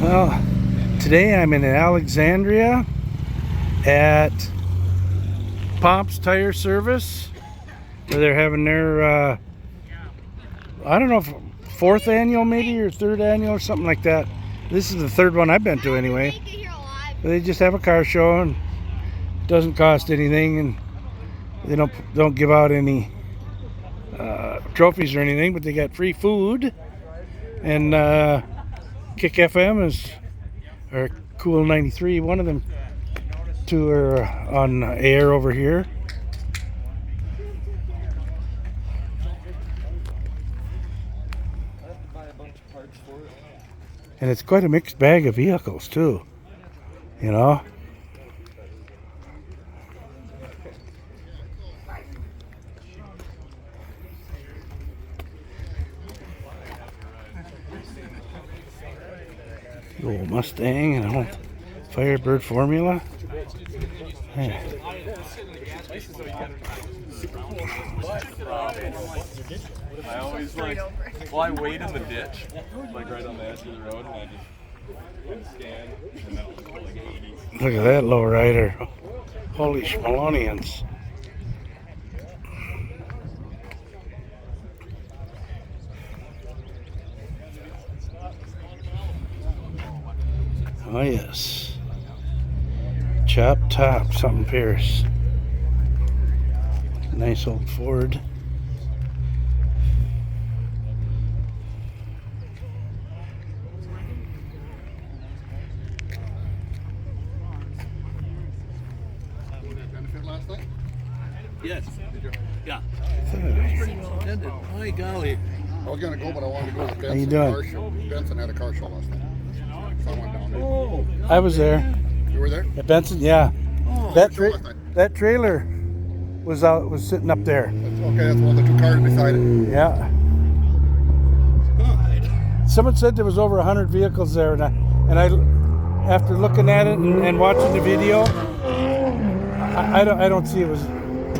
Well, today I'm in Alexandria at Pomps Tire Service, where they're having their, I don't know, if fourth annual maybe, or third annual or something like that. This is the third one I've been to anyway. They just have a car show and it doesn't cost anything, and they don't give out any trophies or anything, but they got free food. And Kick FM is, or Cool 93, one of them two are on air over here. And it's quite a mixed bag of vehicles too, you know. The old Mustang and an old Firebird Formula. Yeah. I always I wait in the ditch, like right on the edge of the road, and I just stand, and then it'll go like 80. Look at that lowrider. Holy schmalonians. Oh yes. Chop top, something Pierce. Nice old Ford. Last night? Yes. Yeah. My golly. I was gonna go, but I wanted to go to the How you Benson doing? car show. Benson had a car show last night, so I went down there. Oh. I was there. You were there? At Benson, yeah. Oh. That trailer was sitting up there. That's one of the two cars beside it. Yeah. Someone said there was over 100 vehicles there, and I after looking at it and watching the video, I don't see it was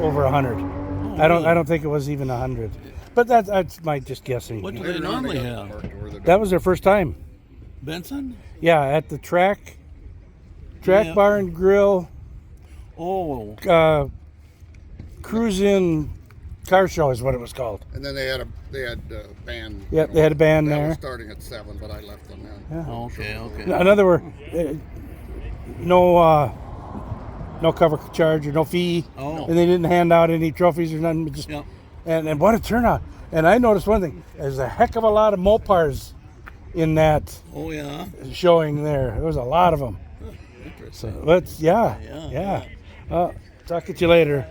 over 100. I don't think it was even 100. But that's my just guessing. What do they normally have? That was their first time. Benson? Yeah, at the track bar and grill. Oh. Cruise-in car show is what it was called. And then they had a band. Yeah, they had a band that there. was starting at 7, but I left them then. Yeah. Okay. Another word, no cover charge or no fee. Oh. And they didn't hand out any trophies or nothing. Just Yep. and what a turnout. And I noticed one thing: there's a heck of a lot of Mopars in that Oh yeah. showing there. There was a lot of them. So let's yeah. Talk to you later.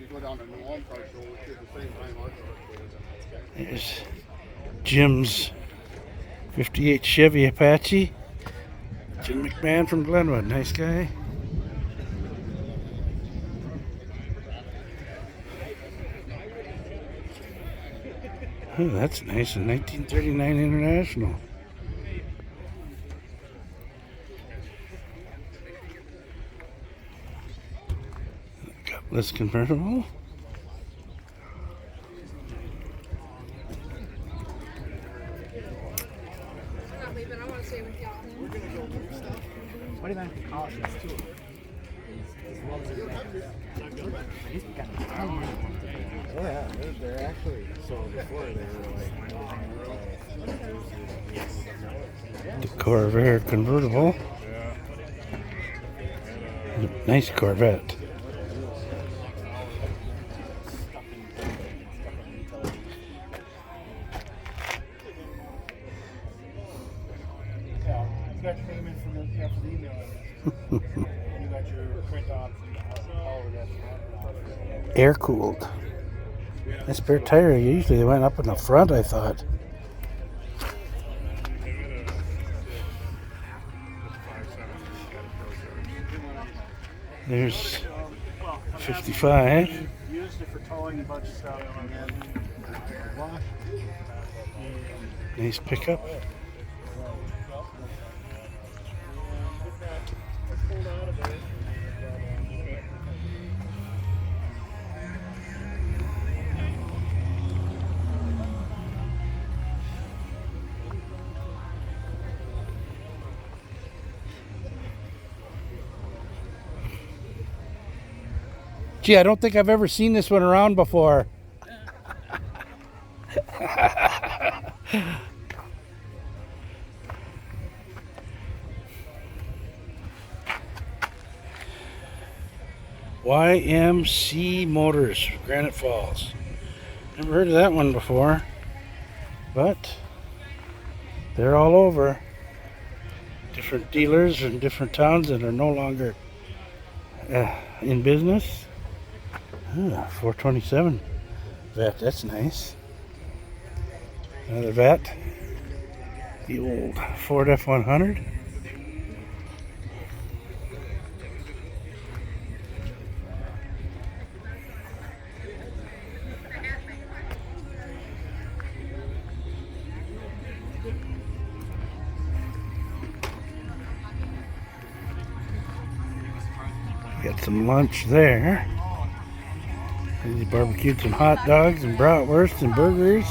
You go down to New Orleans car show, which is the same time our car show is. There's Jim's 58 Chevy Apache. Jim McMahon from Glenwood. Nice guy. Oh, that's nice. A 1939 International. Gutless convertible. What do you think the cost is too? Oh yeah, they're actually, so before they were like... The Corvair convertible. Nice Corvette. You got your payment from the email address. And you got your print off all of that. Air cooled. That spare tire, usually they went up in the front, I thought. There's 55. Used it for towing a bunch of stuff. Nice pickup. Gee, I don't think I've ever seen this one around before. YMC Motors, Granite Falls. Never heard of that one before, but they're all over. Different dealers in different towns that are no longer in business. 427 vat, that's nice. Another vat. The old Ford F100. Got some lunch there. He barbecued some hot dogs and bratwursts and burgers.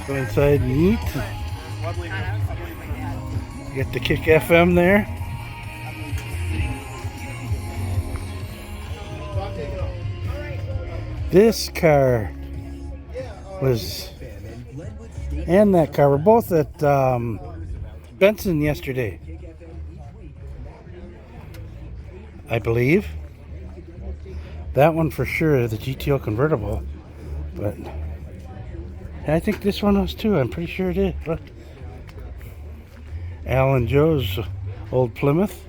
Go inside and eat. Got the Kick FM there. This car was, and that car were both at Benson yesterday, I believe. That one for sure, the GTO convertible, but I think this one was too. I'm pretty sure it is. Look, Al and Joe's old Plymouth.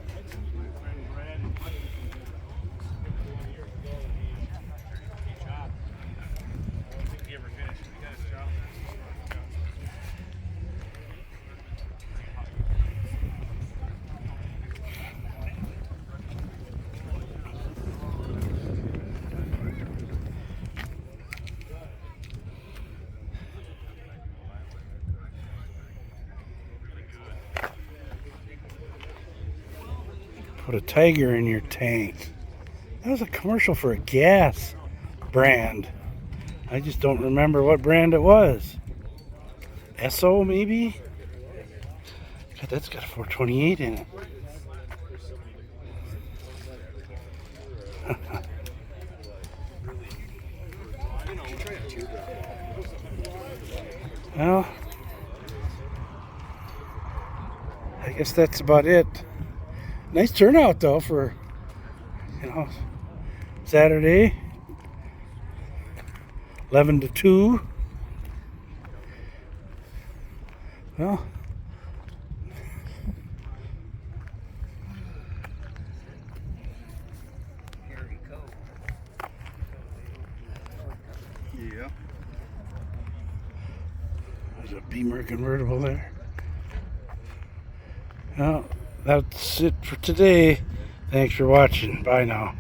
Put a tiger in your tank. That was a commercial for a gas brand. I just don't remember what brand it was. Esso maybe? God, that's got a 428 in it. Well, I guess that's about it. Nice turnout though for, Saturday, 11 to 2. Well, Yeah. there's a Beamer convertible there. Well, that's it for today. Thanks for watching. Bye now.